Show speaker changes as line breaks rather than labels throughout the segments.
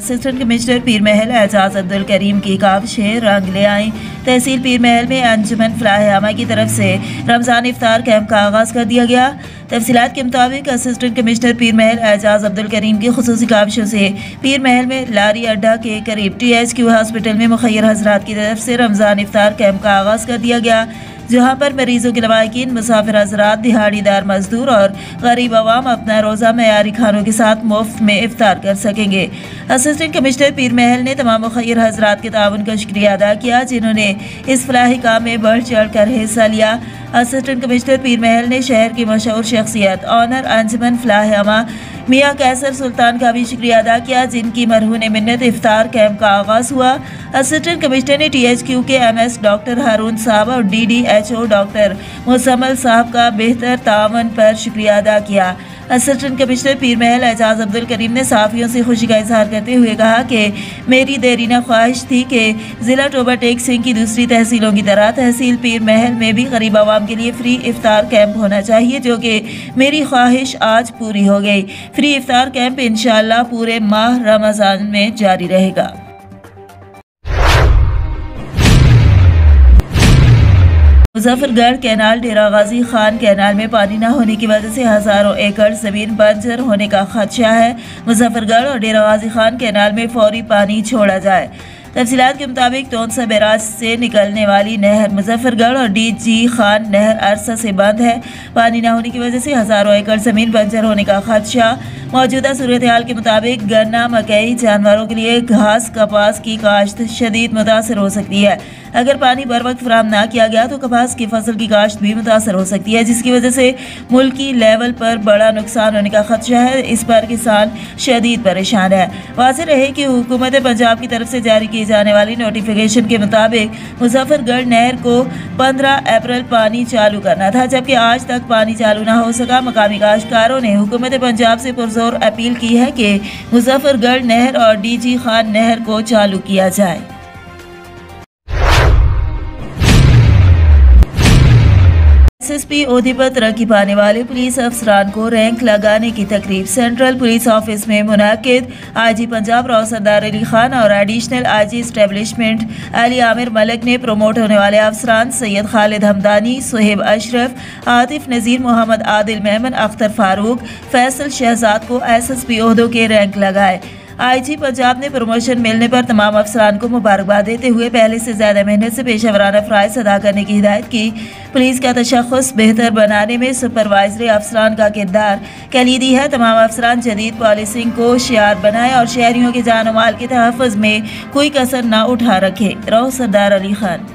Assistant commissioner पीर महल एजाज अब्दुल करीम की काविशें रंग ले आईं। तहसील पीर महल में अंजुमन फलाह-ए-आमा की तरफ से रमज़ान इफ्तार कैंप का आगाज़ कर दिया गया। तफसीलात के मुताबिक असिस्टेंट कमिश्नर पीर महल एजाज अब्दुल करीम की खुसूसी काविशों से पीर महल में लारी अड्डा के करीब THQ हॉस्पिटल में मुखय्यर हजरात की तरफ से रमज़ान इफ्तार कैंप का आगाज़ कर दिया गया, जहाँ पर मरीजों के लवाकिन, मुसाफिर हजरात, दिहाड़ीदार मजदूर और गरीब अवाम अपना रोज़ा मयारी खानों के साथ मुफ्त में इफ्तार कर सकेंगे। असिस्टेंट कमिश्नर पीर महल ने तमाम मुखय्यर हजरात के ताउन का शुक्रिया अदा किया, जिन्होंने इस फलाही काम में बढ़ चढ़ कर हिस्सा लिया। असिस्टेंट कमिश्नर पीर महल ने शहर की मशहूर शख्सियत ऑनर अंजुमन फलाह-ए-आमा मियाँ कैसर सुल्तान का भी शुक्रिया अदा किया, जिनकी मरहून मिन्नत इफ्तार कैंप का आगाज़ हुआ। असिस्टेंट कमिश्नर ने THQ के MS डॉक्टर हारून साहब और DDHO डॉक्टर मुसम्मल साहब का बेहतर तावन पर शुक्रिया अदा किया। असिस्टेंट कमिश्नर पीर महल एजाज अब्दुल करीम ने साफियों से खुशी का इजहार करते हुए कहा कि मेरी देरीना ख्वाहिश थी कि ज़िला टोबा टेक सिंह की दूसरी तहसीलों की तरह तहसील पीर महल में भी गरीब आवाम के लिए फ्री इफ्तार कैंप होना चाहिए, जो कि मेरी ख्वाहिश आज पूरी हो गई। फ्री इफ्तार कैंप इंशाअल्लाह पूरे माह रमज़ान में जारी रहेगा। मुजफ्फरगढ़ कैनाल डेरा गाजी खान कैनाल में पानी न होने की वजह से हजारों एकड़ जमीन बंजर होने का खदशा है। मुजफ्फरगढ़ और डेरा गाजी खान कैनाल में फौरी पानी छोड़ा जाए। तफसीलात के मुताबिक तोनसा बैराज से निकलने वाली नहर मुजफ्फरगढ़ और DG खान नहर अरसा से बंद है। पानी न होने की वजह से हजारों एकड़ जमीन बंजर होने का खदशा। मौजूदा सूरत हाल के मुताबिक गन्ना, मकई, जानवरों के लिए घास, कपास की काश्त शदीद मुतासर हो सकती है। अगर पानी बर वक्त फराहम ना किया गया तो कपास की फसल की काश्त भी मुतासर हो सकती है, जिसकी वजह से मुल्की लेवल पर बड़ा नुकसान होने का खदशा है। इस पर किसान शदीद परेशान है। वाज़ेह रहे कि हुकूमत पंजाब की तरफ से जारी की जाने वाली नोटिफिकेशन के मुताबिक मुजफ्फरगढ़ नहर को 15 अप्रैल पानी चालू करना था, जबकि आज तक पानी चालू ना हो सका। मकामी काश्तकारों ने हुकूमत पंजाब से पुरजोर अपील की है कि मुजफ्फरगढ़ नहर और DG खान नहर को चालू किया जाए। SSP ओहदे पर तरक्की पाने वाले पुलिस अफसरान को रैंक लगाने की तकरीब सेंट्रल पुलिस ऑफिस में मुनाकिद। IG पंजाब राव सरदार अली खान और additional IG establishment Ali Aamir Malik ने प्रोमोट होने वाले अफसरान सैयद खालिद हमदानी, सुहेब अशरफ, आतिफ नज़ीर, मोहम्मद आदिल मेमन, अख्तर फारूक, फैसल शहजाद को SSP ओहदों के रैंक लगाए। IG पंजाब ने प्रमोशन मिलने पर तमाम अफसरान को मुबारकबाद देते हुए पहले से ज़्यादा मेहनत से पेशेवराना फ़राइज़ अदा करने की हिदायत की। पुलिस का तशख़्ख़ुस बेहतर बनाने में सुपरवाइजरी अफसरान का किरदार कलीदी है। तमाम अफसरान जदीद पॉलिसिंग को शियार बनाए और शहरियों के जान और माल के तहफ़्फ़ुज़ में कोई कसर न उठा रखे। राव सरदार अली खान।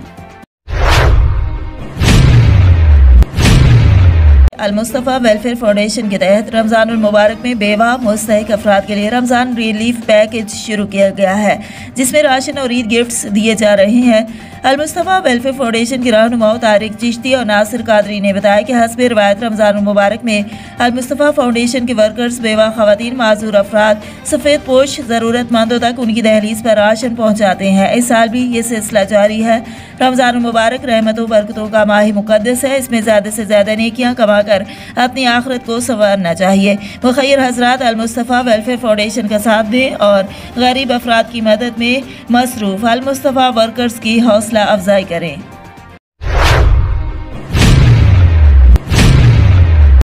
अल-मुस्तफ़ा वेलफेयर फाउंडेशन के तहत रमज़ानुल मुबारक में बेवा मुस्तहिक अफराद के लिए रमज़ान रिलीफ पैकेज शुरू किया गया है, जिसमें राशन और ईद गिफ्ट्स दिए जा रहे हैं। अल-मुस्तफ़ा वेलफेयर फाउंडेशन के रहनुमा तारिक चिश्ती और नासिर कादरी ने बताया कि हस्ब रिवायत रमज़ानुल मुबारक में अल-मुस्तफ़ा फाउंडेशन के वर्कर्स बेवा ख़वातीन, माजूर अफराद, सफ़ेद पोश ज़रूरतमंदों तक उनकी दहलीज पर राशन पहुँचाते हैं। इस साल भी ये सिलसिला जारी है। रमज़ानुल मुबारक रहमतों बरकतों का माह मुक़द्दस है। इसमें ज़्यादा से ज़्यादा नेकियां कमा कर अपनी आखिरत को संवारना चाहिए। मुखय्यर हजरात अल-मुस्तफ़ा वेलफेयर फाउंडेशन का साथ दें और गरीब अफराद की मदद में मसरूफ़ अल-मुस्तफ़ा वर्कर्स की हौसला अफजाई करें।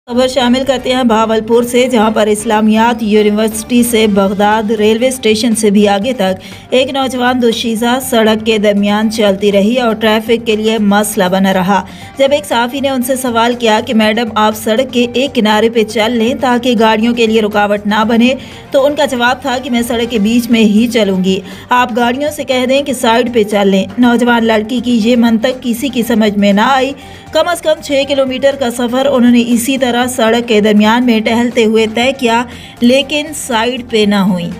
खबर शामिल करते हैं भावलपुर से, जहां पर इस्लामियात यूनिवर्सिटी से बगदाद रेलवे स्टेशन से भी आगे तक एक नौजवान दोशीज़ा सड़क के दरमियान चलती रही और ट्रैफिक के लिए मसला बना रहा। जब एक साफ़ी ने उनसे सवाल किया कि मैडम आप सड़क के एक किनारे पे चल लें ताकि गाड़ियों के लिए रुकावट ना बने, तो उनका जवाब था कि मैं सड़क के बीच में ही चलूँगी, आप गाड़ियों से कह दें कि साइड पे चल लें। नौजवान लड़की की ये मंतक किसी की समझ में ना आई। कम से कम 6 किलोमीटर का सफ़र उन्होंने इसी तरह सड़क के दरमियान में टहलते हुए तय किया, लेकिन साइड पे ना हुई।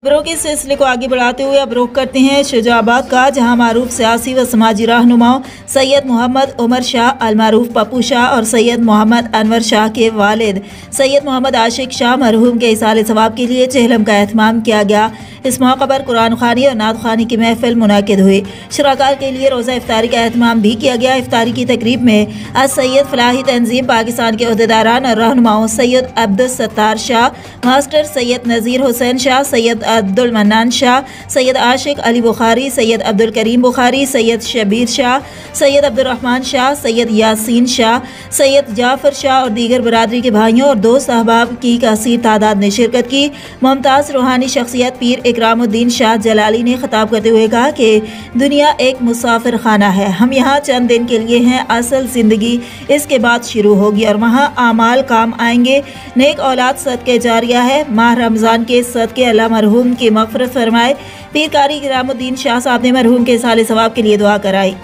खबरों के सिलसिले को आगे बढ़ाते हुए अब रुख करते हैं शुजाबाद का, जहां मारूफ सियासी व समाजी रहनुमाओं सैयद मोहम्मद उमर शाह अलमारूफ पप्पू शाह और सैयद मोहम्मद अनवर शाह के वालिद सैयद मोहम्मद आशिक शाह मरहूम के इसाले सवाब के लिए चहलम का एहतमाम किया गया। इस मौका पर कुरान ख़वानी और नात ख़वानी की महफिल मुनाकिद हुई। शराकार के लिए रोज़ा इफ्तारी का एहतमाम भी किया गया। इफ्तारी की तकरीब में आज सैयद फलाही तंजीम पाकिस्तान के अहदेदारान और रहनुमाओं सैयद अब्दुल सत्तार शाह, मास्टर सैयद नज़ीर हुसैन शाह, सैयद अब्दुल मन्नान शाह, सैयद आशिक अली बुखारी, सैयद अब्दुल करीम बुखारी, सैयद शबीर शाह, सैयद अब्दुर्रहमान शाह, सैयद यासीन शाह, सैयद जाफ़र शाह और दीगर बरादरी के भाइयों और दोस्त अहबाब की कसीर तादाद ने शिरकत की। मुमताज़ रूहानी शख्सियत पीर इकरामुद्दीन शाह जलाली ने खिताब करते हुए कहा कि दुनिया एक मुसाफिर खाना है, हम यहाँ चंद दिन के लिए हैं, असल ज़िंदगी इसके बाद शुरू होगी और वहाँ आमाल काम आएंगे। नेक औलाद सदके जारिया है। माह रमज़ान के सदके अल्लाह मरहूम की मग़फ़िरत फरमाए। पीर कारी इकरामुद्दीन शाह साहब ने मरहूम के साले सवाब के लिए दुआ कराई।